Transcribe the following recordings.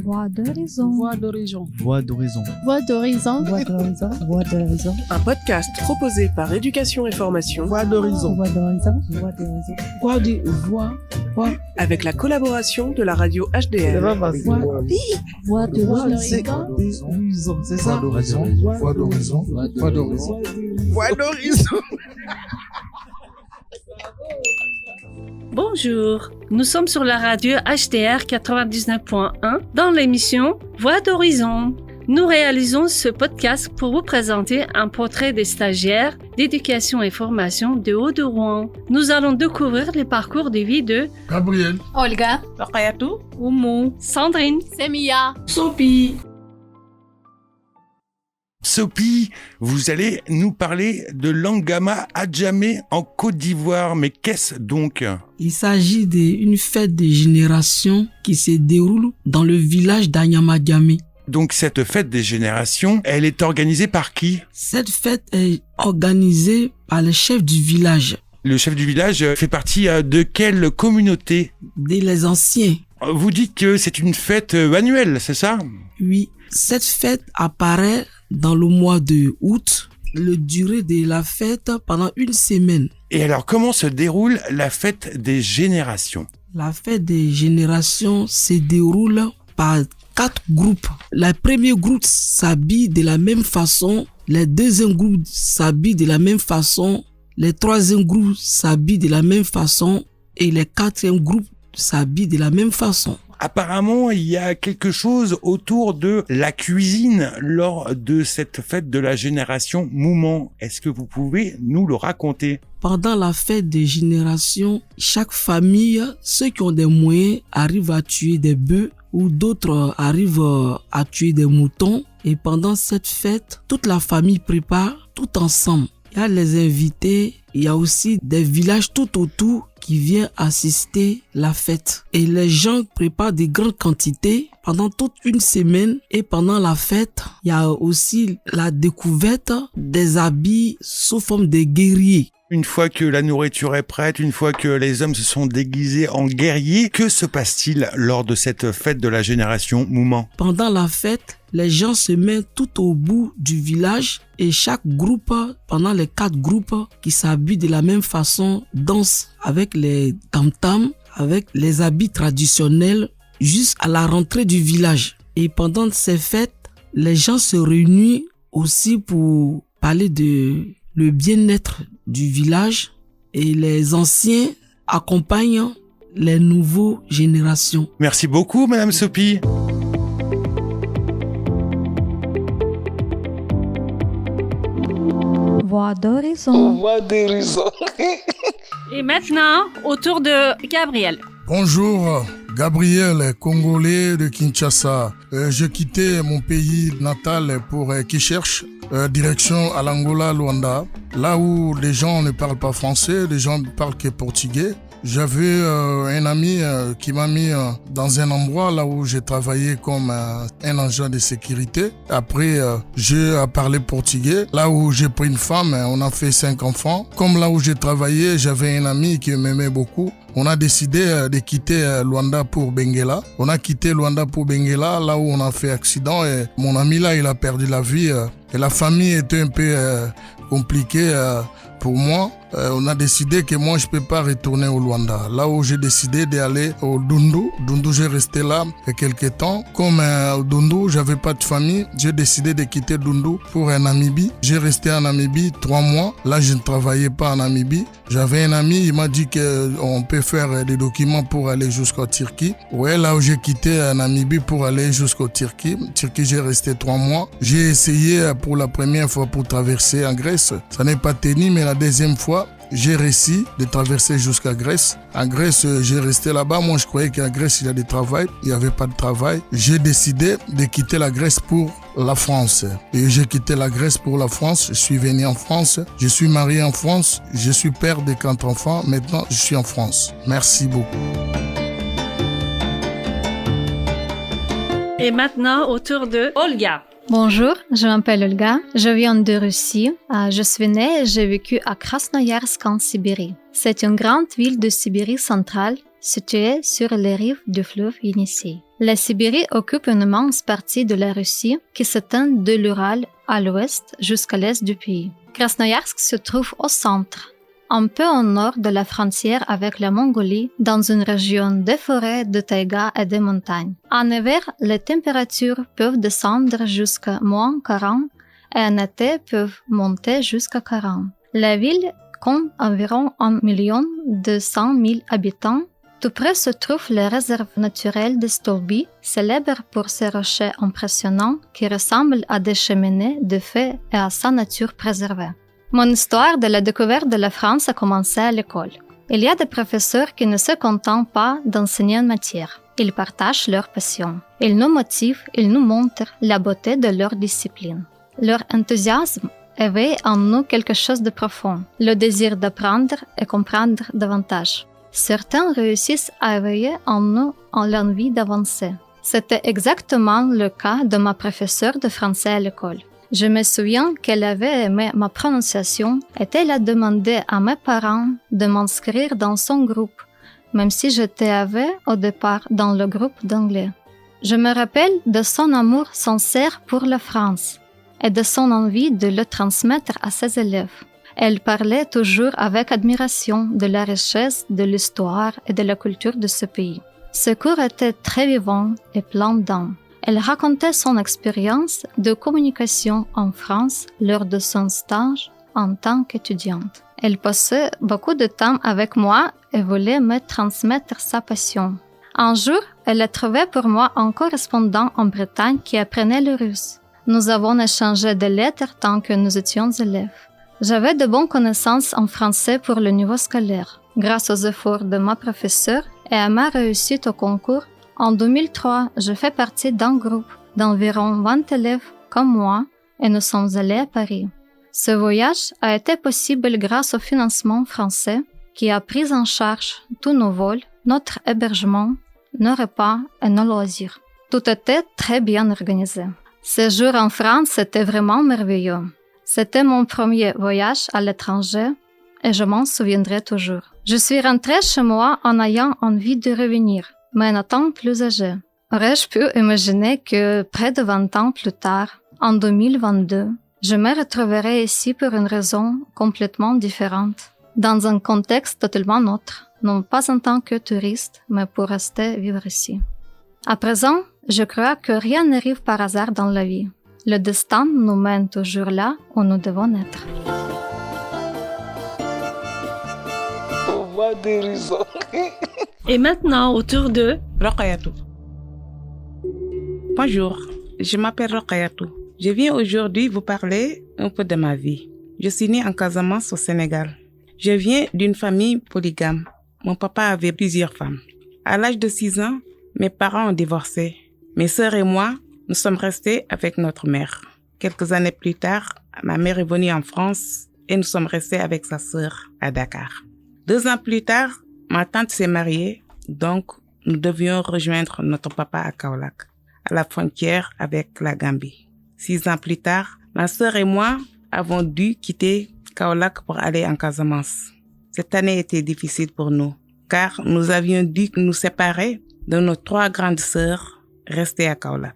Voix d'horizon. Voix d'horizon. Voix d'horizon. Voix d'horizon. Voix d'horizon. Voix d'horizon. Un podcast proposé par Éducation et Formation. Voix d'horizon. Voix d'horizon. Voix d'horizon. Voix du voix. Avec la collaboration de la radio HDR. Voix d'horizon. C'est ça. Voix d'horizon. Voix d'horizon. Voix d'horizon. Bonjour, nous sommes sur la radio HDR 99.1 dans l'émission Voix d'horizon. Nous réalisons ce podcast pour vous présenter un portrait des stagiaires d'éducation et formation de Haut-de-Rouen. Nous allons découvrir les parcours de vie de Gabriel, Olga. Rokayatou. Oumou, Sandrine, Semia. Sophie. Sophie, vous allez nous parler de l'Angama Adjamé en Côte d'Ivoire. Mais qu'est-ce donc ? Il s'agit d'une fête des générations qui se déroule dans le village d'Anyamadiamé. Donc cette fête des générations, elle est organisée par qui ? Cette fête est organisée par le chef du village, Le chef du village fait partie de quelle communauté ? les anciens. Vous dites que c'est une fête annuelle, c'est ça ? Oui, cette fête apparaît dans le mois de août, le durée de la fête pendant une semaine. Et alors, comment se déroule la fête des générations ? La fête des générations se déroule par 4 groupes. Le premier groupe s'habille de la même façon, le deuxième groupe s'habille de la même façon, le troisième groupe s'habille de la même façon et le quatrième groupe s'habille de la même façon. Apparemment, il y a quelque chose autour de la cuisine lors de cette fête de la génération Mouman. Est-ce que vous pouvez nous le raconter ? Pendant la fête des générations, chaque famille, ceux qui ont des moyens, arrivent à tuer des bœufs ou d'autres arrivent à tuer des moutons. Et pendant cette fête, toute la famille prépare tout ensemble. Il y a les invités, il y a aussi des villages tout autour qui viennent assister la fête. Et les gens préparent de grandes quantités pendant toute une semaine. Et pendant la fête, il y a aussi la découverte des habits sous forme de guerriers. Une fois que la nourriture est prête, une fois que les hommes se sont déguisés en guerriers, que se passe-t-il lors de cette fête de la génération Mouman ? Pendant la fête, les gens se mettent tout au bout du village et chaque groupe, pendant les 4 groupes qui s'habillent de la même façon, dansent avec les tam-tams, avec les habits traditionnels jusqu'à la rentrée du village. Et pendant ces fêtes, les gens se réunissent aussi pour parler de le bien-être du village et les anciens accompagnent les nouvelles générations. Merci beaucoup, Madame Sophie. Voix d'horizon. Voix d'horizon. et maintenant au tour de Gabriel. Bonjour, Gabriel, Congolais de Kinshasa. J'ai quitté mon pays natal pour Kicherche, direction à l'Angola, Luanda, là où les gens ne parlent pas français, les gens ne parlent que portugais. J'avais un ami qui m'a mis dans un endroit là où j'ai travaillé comme un agent de sécurité. Après, j'ai parlé portugais. Là où j'ai pris une femme, on a fait 5 enfants. Comme là où j'ai travaillé, j'avais un ami qui m'aimait beaucoup. On a décidé de quitter Luanda pour Benguela. On a quitté Luanda pour Benguela, là où on a fait accident. Et mon ami là, il a perdu la vie. Et la famille était un peu compliquée pour moi. On a décidé que moi, je peux pas retourner au Luanda. Là où j'ai décidé d'aller au Dundu. Dundu, j'ai resté là quelques temps. Comme au Dundu, j'avais pas de famille, j'ai décidé de quitter Dundu pour Namibie. J'ai resté en Namibie 3 mois. Là, je ne travaillais pas en Namibie. J'avais un ami, il m'a dit qu'on peut faire des documents pour aller jusqu'au Turquie. Ouais, là où j'ai quitté Namibie pour aller jusqu'au Turquie. Turquie, j'ai resté 3 mois. J'ai essayé pour la première fois pour traverser en Grèce. Ça n'est pas tenu, mais la deuxième fois, j'ai réussi de traverser jusqu'à Grèce. En Grèce, j'ai resté là-bas. Moi, je croyais qu'en Grèce, il y a du travail. Il n'y avait pas de travail. J'ai décidé de quitter la Grèce pour la France. Et j'ai quitté la Grèce pour la France. Je suis venu en France. Je suis marié en France. Je suis père de 4 enfants. Maintenant, je suis en France. Merci beaucoup. Et maintenant au tour de Olga. Bonjour, je m'appelle Olga, je viens de Russie. Je suis née et j'ai vécu à Krasnoyarsk en Sibérie. C'est une grande ville de Sibérie centrale, située sur les rives du fleuve Yenisei. La Sibérie occupe une immense partie de la Russie qui s'étend de l'Ural à l'ouest jusqu'à l'est du pays. Krasnoyarsk se trouve au centre, un peu au nord de la frontière avec la Mongolie, dans une région de forêts, de taïga et de montagnes. En hiver, les températures peuvent descendre jusqu'à moins 40 et en été peuvent monter jusqu'à 40. La ville compte environ 1 200 000 habitants. Tout près se trouve la réserve naturelle de Stolby, célèbre pour ses rochers impressionnants qui ressemblent à des cheminées de feu et à sa nature préservée. Mon histoire de la découverte de la France a commencé à l'école. Il y a des professeurs qui ne se contentent pas d'enseigner une matière. Ils partagent leur passion. Ils nous motivent, ils nous montrent la beauté de leur discipline. Leur enthousiasme éveille en nous quelque chose de profond, le désir d'apprendre et comprendre davantage. Certains réussissent à éveiller en nous l'envie d'avancer. C'était exactement le cas de ma professeure de français à l'école. Je me souviens qu'elle avait aimé ma prononciation et elle a demandé à mes parents de m'inscrire dans son groupe, même si j'étais au départ dans le groupe d'anglais. Je me rappelle de son amour sincère pour la France et de son envie de le transmettre à ses élèves. Elle parlait toujours avec admiration de la richesse de l'histoire et de la culture de ce pays. Ce cours était très vivant et plein d'âme. Elle racontait son expérience de communication en France lors de son stage en tant qu'étudiante. Elle passait beaucoup de temps avec moi et voulait me transmettre sa passion. Un jour, elle a trouvé pour moi un correspondant en Bretagne qui apprenait le russe. Nous avons échangé des lettres tant que nous étions élèves. J'avais de bonnes connaissances en français pour le niveau scolaire. Grâce aux efforts de ma professeure et à ma réussite au concours, en 2003, je fais partie d'un groupe d'environ 20 élèves comme moi et nous sommes allés à Paris. Ce voyage a été possible grâce au financement français qui a pris en charge tous nos vols, notre hébergement, nos repas et nos loisirs. Tout était très bien organisé. Ce jour en France était vraiment merveilleux. C'était mon premier voyage à l'étranger et je m'en souviendrai toujours. Je suis rentrée chez moi en ayant envie de revenir, mais en étant plus âgée. Aurais-je pu imaginer que près de 20 ans plus tard, en 2022, je me retrouverais ici pour une raison complètement différente, dans un contexte totalement autre, non pas en tant que touriste, mais pour rester vivre ici. À présent, je crois que rien n'arrive par hasard dans la vie. Le destin nous mène toujours là où nous devons être. Et maintenant, autour de Rokayatou. Bonjour, je m'appelle Rokayatou. Je viens aujourd'hui vous parler un peu de ma vie. Je suis née en Casamance au Sénégal. Je viens d'une famille polygame. Mon papa avait plusieurs femmes. À l'âge de 6 ans, mes parents ont divorcé. Mes sœurs et moi, nous sommes restés avec notre mère. Quelques années plus tard, ma mère est venue en France et nous sommes restés avec sa sœur à Dakar. 2 ans plus tard, ma tante s'est mariée, donc nous devions rejoindre notre papa à Kaolack, à la frontière avec la Gambie. 6 ans plus tard, ma sœur et moi avons dû quitter Kaolack pour aller en Casamance. Cette année était difficile pour nous, car nous avions dû nous séparer de nos 3 grandes sœurs restées à Kaolack.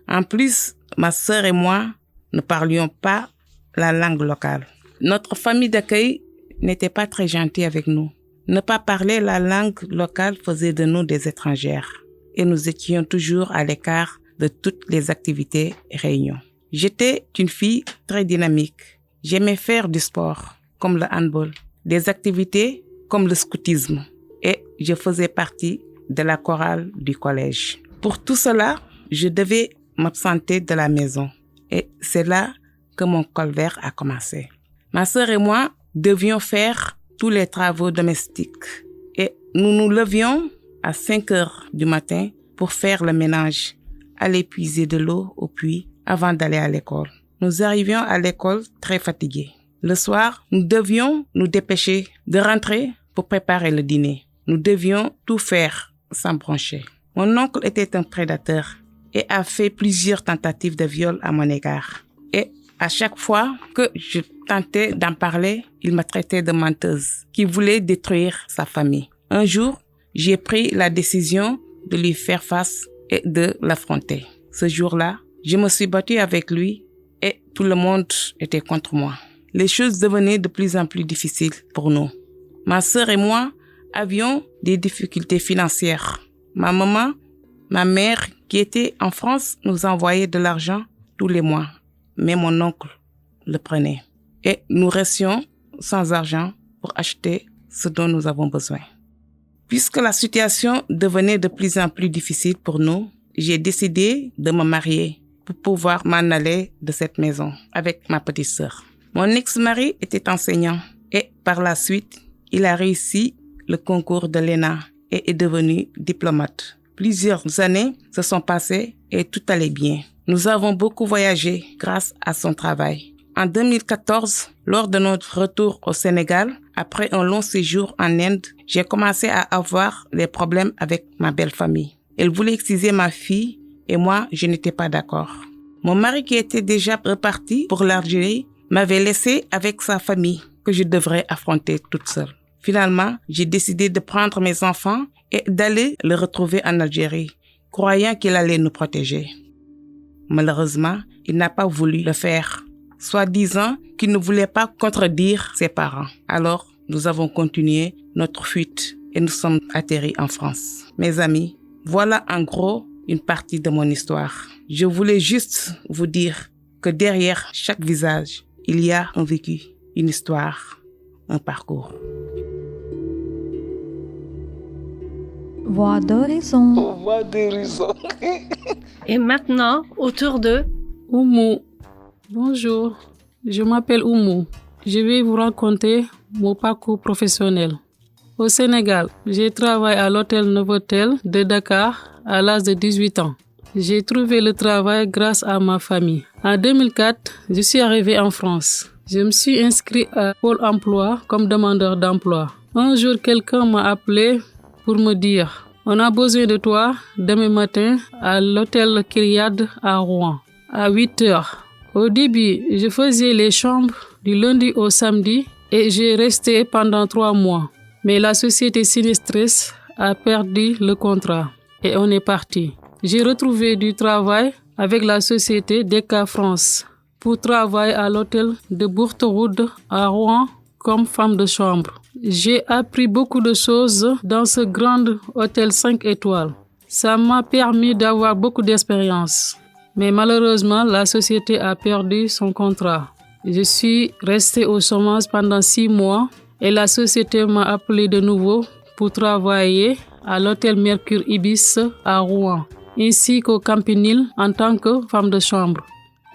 En plus, ma sœur et moi ne parlions pas la langue locale. Notre famille d'accueil n'était pas très gentille avec nous. Ne pas parler la langue locale faisait de nous des étrangères et nous étions toujours à l'écart de toutes les activités et réunions. J'étais une fille très dynamique. J'aimais faire du sport, comme le handball, des activités comme le scoutisme et je faisais partie de la chorale du collège. Pour tout cela, je devais m'absenter de la maison et c'est là que mon calvaire a commencé. Ma sœur et moi devions faire tous les travaux domestiques et nous nous levions à 5 heures du matin pour faire le ménage, aller puiser de l'eau au puits avant d'aller à l'école. Nous arrivions à l'école très fatigués. Le soir, nous devions nous dépêcher de rentrer pour préparer le dîner. Nous devions tout faire sans broncher. Mon oncle était un prédateur et a fait plusieurs tentatives de viol à mon égard. Et à chaque fois que je tentais d'en parler, il me traitait de menteuse qui voulait détruire sa famille. Un jour, j'ai pris la décision de lui faire face et de l'affronter. Ce jour-là, je me suis battue avec lui et tout le monde était contre moi. Les choses devenaient de plus en plus difficiles pour nous. Ma sœur et moi avions des difficultés financières. Ma maman, ma mère qui était en France, nous envoyait de l'argent tous les mois. Mais mon oncle le prenait. Et nous restions sans argent pour acheter ce dont nous avons besoin. Puisque la situation devenait de plus en plus difficile pour nous, j'ai décidé de me marier pour pouvoir m'en aller de cette maison avec ma petite sœur. Mon ex-mari était enseignant et par la suite, il a réussi le concours de l'ENA et est devenu diplomate. Plusieurs années se sont passées et tout allait bien. Nous avons beaucoup voyagé grâce à son travail. En 2014, lors de notre retour au Sénégal, après un long séjour en Inde, j'ai commencé à avoir des problèmes avec ma belle famille. Elle voulait exciser ma fille et moi, je n'étais pas d'accord. Mon mari qui était déjà reparti pour l'Algérie m'avait laissé avec sa famille que je devrais affronter toute seule. Finalement, j'ai décidé de prendre mes enfants et d'aller le retrouver en Algérie, croyant qu'il allait nous protéger. Malheureusement, il n'a pas voulu le faire, soi-disant qu'il ne voulait pas contredire ses parents. Alors, nous avons continué notre fuite et nous sommes atterris en France. Mes amis, voilà en gros une partie de mon histoire. Je voulais juste vous dire que derrière chaque visage, il y a un vécu, une histoire, un parcours. Voix d'horizon. Voix d'horizon. Et maintenant, autour de Oumou. Bonjour, je m'appelle Oumou. Je vais vous raconter mon parcours professionnel. Au Sénégal, j'ai travaillé à l'hôtel Novotel de Dakar à l'âge de 18 ans. J'ai trouvé le travail grâce à ma famille. En 2004, je suis arrivé en France. Je me suis inscrit à Pôle emploi comme demandeur d'emploi. Un jour, quelqu'un m'a appelé pour me dire « On a besoin de toi demain matin à l'hôtel Kyriade à Rouen, à 8 heures. » Au début, je faisais les chambres du lundi au samedi et j'ai resté pendant 3 mois. Mais la société Sinistress a perdu le contrat et on est parti. J'ai retrouvé du travail avec la société DK France pour travailler à l'hôtel de Bourteroud à Rouen comme femme de chambre. J'ai appris beaucoup de choses dans ce grand hôtel 5 étoiles. Ça m'a permis d'avoir beaucoup d'expérience. Mais malheureusement, la société a perdu son contrat. Je suis restée au chômage pendant 6 mois et la société m'a appelé de nouveau pour travailler à l'hôtel Mercure Ibis à Rouen, ainsi qu'au Campanile en tant que femme de chambre.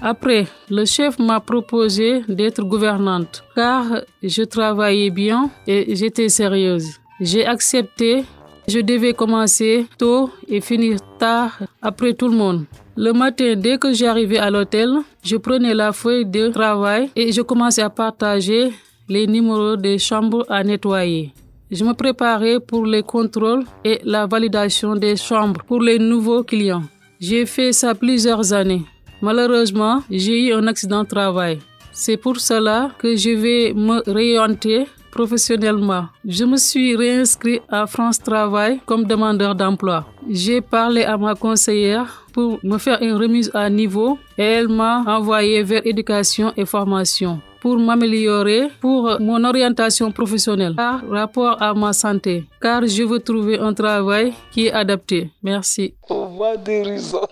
Après, le chef m'a proposé d'être gouvernante car je travaillais bien et j'étais sérieuse. J'ai accepté. Je devais commencer tôt et finir tard après tout le monde. Le matin, dès que j'arrivais à l'hôtel, je prenais la feuille de travail et je commençais à partager les numéros des chambres à nettoyer. Je me préparais pour les contrôles et la validation des chambres pour les nouveaux clients. J'ai fait ça plusieurs années. Malheureusement, j'ai eu un accident de travail. C'est pour cela que je vais me réorienter professionnellement. Je me suis réinscrit à France Travail comme demandeur d'emploi. J'ai parlé à ma conseillère pour me faire une remise à niveau et elle m'a envoyé vers éducation et formation pour m'améliorer pour mon orientation professionnelle par rapport à ma santé, car je veux trouver un travail qui est adapté. Merci. Voix d'horizon.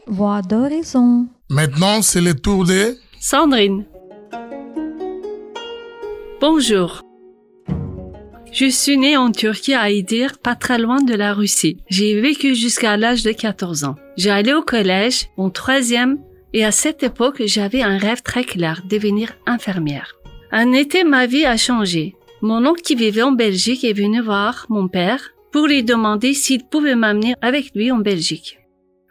Voix d'horizon. Maintenant, c'est le tour de Sandrine. Bonjour. Je suis née en Turquie à Iğdır, pas très loin de la Russie. J'ai vécu jusqu'à l'âge de 14 ans. J'ai allé au collège, en 3e, et à cette époque, j'avais un rêve très clair, devenir infirmière. Un été, ma vie a changé. Mon oncle qui vivait en Belgique est venu voir mon père pour lui demander s'il pouvait m'amener avec lui en Belgique.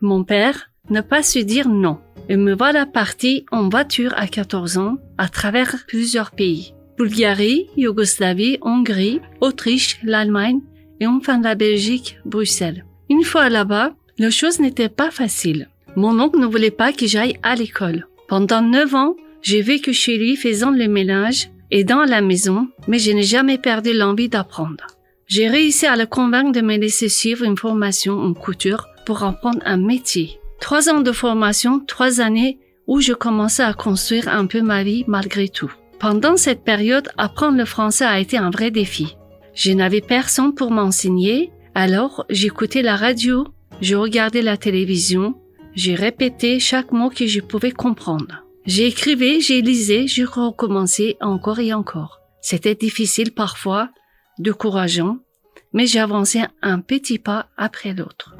Mon père n'a pas su dire non. Et me voilà partie en voiture à 14 ans à travers plusieurs pays. Bulgarie, Yougoslavie, Hongrie, Autriche, l'Allemagne et enfin la Belgique, Bruxelles. Une fois là-bas, les choses n'étaient pas faciles. Mon oncle ne voulait pas que j'aille à l'école. Pendant 9 ans, j'ai vécu chez lui faisant le ménage et dans la maison, mais je n'ai jamais perdu l'envie d'apprendre. J'ai réussi à le convaincre de me laisser suivre une formation en couture pour apprendre un métier. 3 ans de formation, 3 années où je commençais à construire un peu ma vie malgré tout. Pendant cette période, apprendre le français a été un vrai défi. Je n'avais personne pour m'enseigner, alors j'écoutais la radio, je regardais la télévision, j'ai répété chaque mot que je pouvais comprendre. J'écrivais, j'ai lisais, je recommençais encore et encore. C'était difficile parfois, décourageant, mais j'avançais un petit pas après l'autre.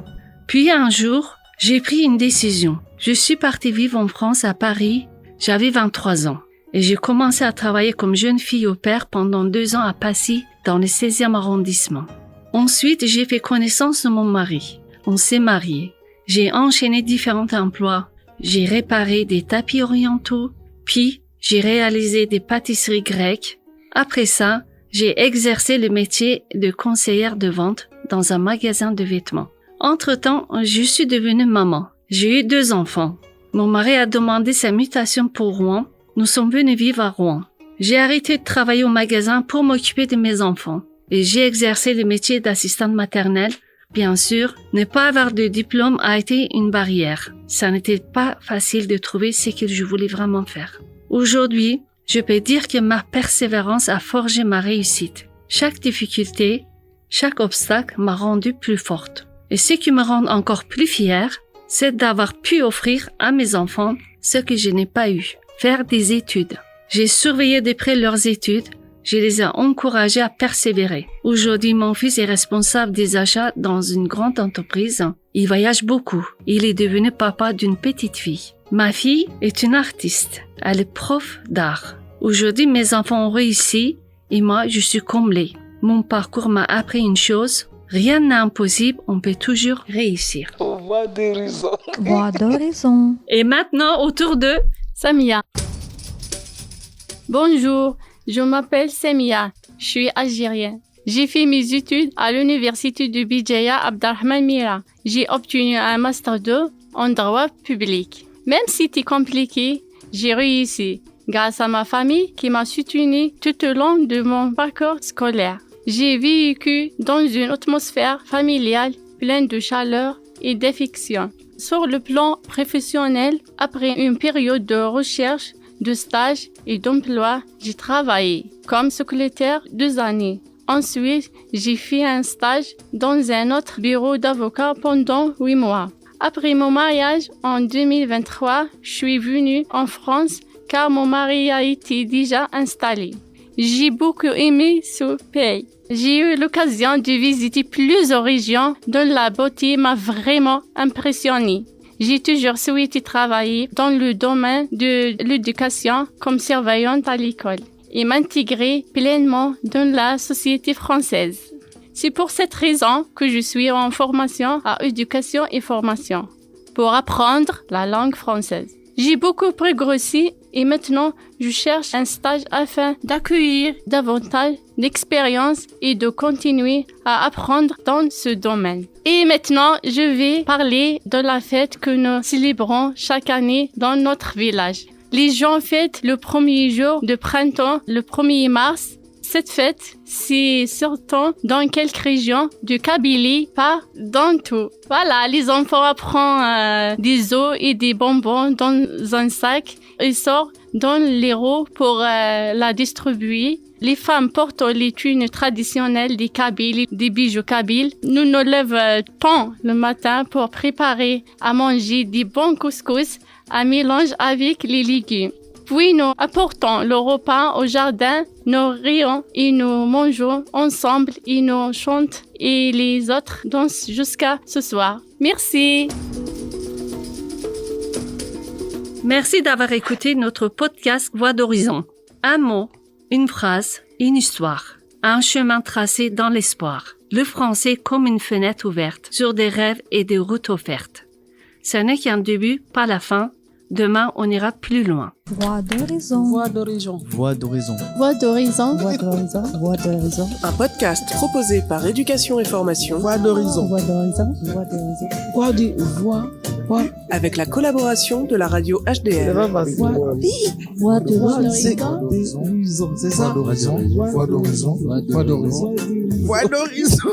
Puis un jour, j'ai pris une décision. Je suis partie vivre en France à Paris, j'avais 23 ans. Et j'ai commencé à travailler comme jeune fille au pair pendant 2 ans à Passy, dans le 16e arrondissement. Ensuite, j'ai fait connaissance de mon mari. On s'est mariés. J'ai enchaîné différents emplois. J'ai réparé des tapis orientaux, puis j'ai réalisé des pâtisseries grecques. Après ça, j'ai exercé le métier de conseillère de vente dans un magasin de vêtements. Entre-temps, je suis devenue maman. J'ai eu 2 enfants. Mon mari a demandé sa mutation pour Rouen. Nous sommes venus vivre à Rouen. J'ai arrêté de travailler au magasin pour m'occuper de mes enfants et j'ai exercé le métier d'assistante maternelle. Bien sûr, ne pas avoir de diplôme a été une barrière. Ça n'était pas facile de trouver ce que je voulais vraiment faire. Aujourd'hui, je peux dire que ma persévérance a forgé ma réussite. Chaque difficulté, chaque obstacle m'a rendue plus forte. Et ce qui me rend encore plus fière, c'est d'avoir pu offrir à mes enfants ce que je n'ai pas eu. Faire des études. J'ai surveillé de près leurs études. Je les ai encouragés à persévérer. Aujourd'hui, mon fils est responsable des achats dans une grande entreprise. Il voyage beaucoup. Il est devenu papa d'une petite fille. Ma fille est une artiste. Elle est prof d'art. Aujourd'hui, mes enfants ont réussi et moi, je suis comblée. Mon parcours m'a appris une chose. Rien n'est impossible, on peut toujours réussir. Voix d'horizon. Voix d'horizon. Et maintenant, autour de Samia. Bonjour, je m'appelle Samia, je suis algérienne. J'ai fait mes études à l'université de Bidjaya Abdelrahman Mira. J'ai obtenu un master 2 en droit public. Même si c'était compliqué, j'ai réussi grâce à ma famille qui m'a soutenue tout au long de mon parcours scolaire. J'ai vécu dans une atmosphère familiale pleine de chaleur et d'affection. Sur le plan professionnel, après une période de recherche, de stage et d'emploi, j'ai travaillé comme secrétaire 2 années. Ensuite, j'ai fait un stage dans un autre bureau d'avocat pendant 8 mois. Après mon mariage en 2023, je suis venue en France car mon mari a été déjà installé. J'ai beaucoup aimé ce pays. J'ai eu l'occasion de visiter plusieurs régions dont la beauté m'a vraiment impressionnée. J'ai toujours souhaité travailler dans le domaine de l'éducation comme surveillante à l'école et m'intégrer pleinement dans la société française. C'est pour cette raison que je suis en formation à éducation et formation pour apprendre la langue française. J'ai beaucoup progressé et maintenant je cherche un stage afin d'accueillir davantage d'expérience et de continuer à apprendre dans ce domaine. Et maintenant, je vais parler de la fête que nous célébrons chaque année dans notre village. Les gens fêtent le premier jour de printemps, le 1er mars. Cette fête, c'est surtout dans quelques régions de Kabylie, pas dans tout. Voilà, les enfants prennent des œufs et des bonbons dans un sac et sortent dans les roues pour la distribuer. Les femmes portent les tenues traditionnelles des Kabyles, des bijoux kabyles. Nous nous levons tôt le matin pour préparer à manger des bons couscous à mélange avec les légumes. Puis nous apportons le repas au jardin, nous rions et nous mangeons ensemble et nous chantons et les autres dansent jusqu'à ce soir. Merci. Merci d'avoir écouté notre podcast Voix d'horizon. Un mot, une phrase, une histoire. Un chemin tracé dans l'espoir. Le français comme une fenêtre ouverte sur des rêves et des routes offertes. Ce n'est qu'un début, pas la fin. Demain, on ira plus loin. Voix d'horizon. Voix d'horizon. Voix d'horizon. Voix d'horizon. Voix d'horizon. Voix d'horizon. Un podcast proposé par Éducation et Formation. Voix d'horizon. Voix d'horizon. Voix d'horizon. Voix d'horizon. Quoi? Avec la collaboration de la radio HDR. Voix d'horizon. C'est ça? Voix d'horizon. Voix d'horizon. Voix d'horizon.